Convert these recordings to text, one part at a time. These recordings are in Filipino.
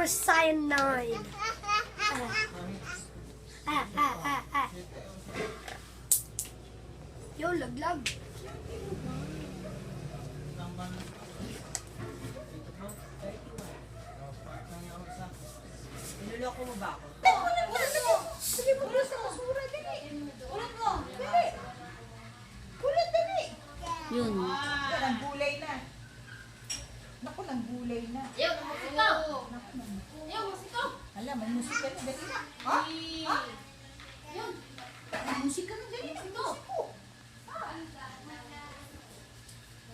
cyanide. Yo, laglag. Niloloko mo ba ako? Sige mo gusto mo sura dali. Ulit mo. Dali. Ulit dali. Yun. Yan ang gulay na. Naku, nang gulay na. Yo, musiko. Naku, nang. Yo, musiko. Alam, may musika na dali na. Ha? Ha? Yun. May musika na dali na. Musiko.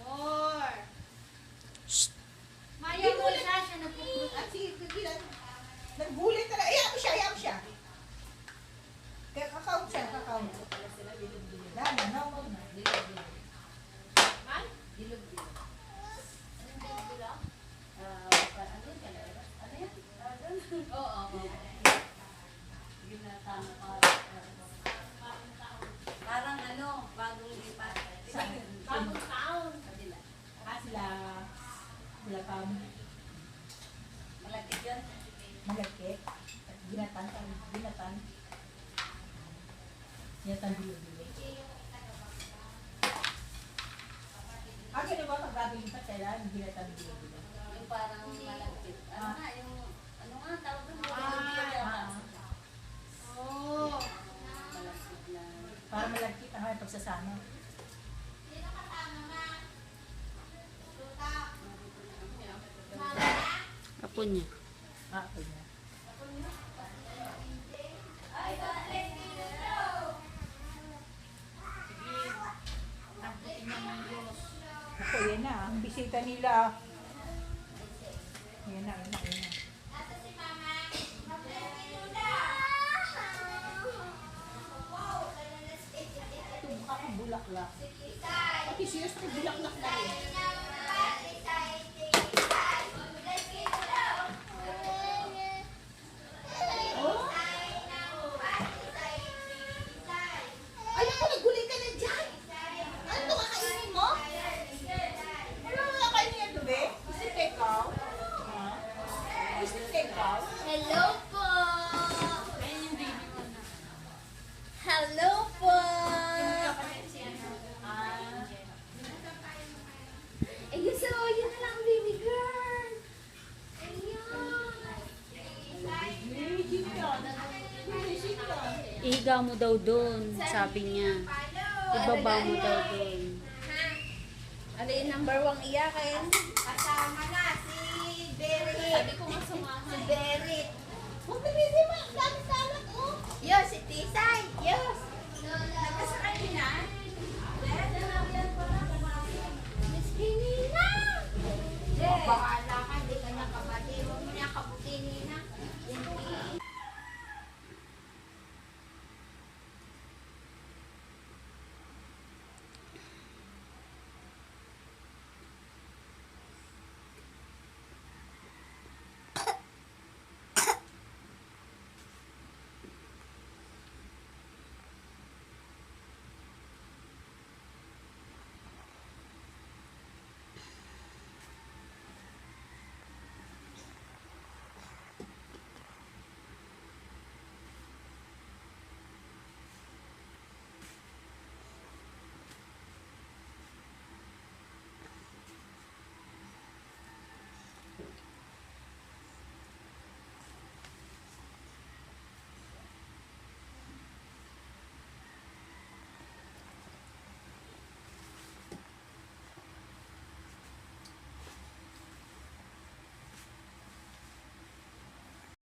More. Maya Hindi mo ko siya siya nagpupunta. Ah, sige, pigilan. Nang gulay talaga. Ayaan mo siya, ayaan mo siya. Kaya kakao siya, kakao. Dala, no, no, no. Man? Oo. Parang ano, bagong lipat. Bagong taon. Sila Malaki yun. malagkit. At ginatan, ginatan. Ginatan bilo-bilo. Ah, ganun ba pag gagawin pa kailangan ginatan bilo-bilo? Yung parang malaki. Ano nga, yung, ano nga, tawag doon. Oh. Malaki na. Para malagkit ang may pagsasama. Apo niya. Ah, okay na. Ako, yan na. Ang bisita nila. Yan na, yan na, yan na. Ito, mukha kang bulaklak. Pati siyos na bulaklak na rin. Oh? Ay, ako, nagulay ka na dyan. Ano ito, kakainin mo? Ano ang kakainin yan, Dube? Gusto yung tekaw? Ha? Gusto yung tekaw? Hello po. Ayun yung baby mo na. Hello po. Ayun, so, yun na lang, baby girl. Ayun. Ihiga mo daw doon, sabi niya. Ibaba mo daw doon. Ano yung number 1 iyakin? Kasama na si Berry. Sabi ko nga sumama. Si Berry. Huwag na, baby, ma. Dami salad, oh. Yo, si Tisa.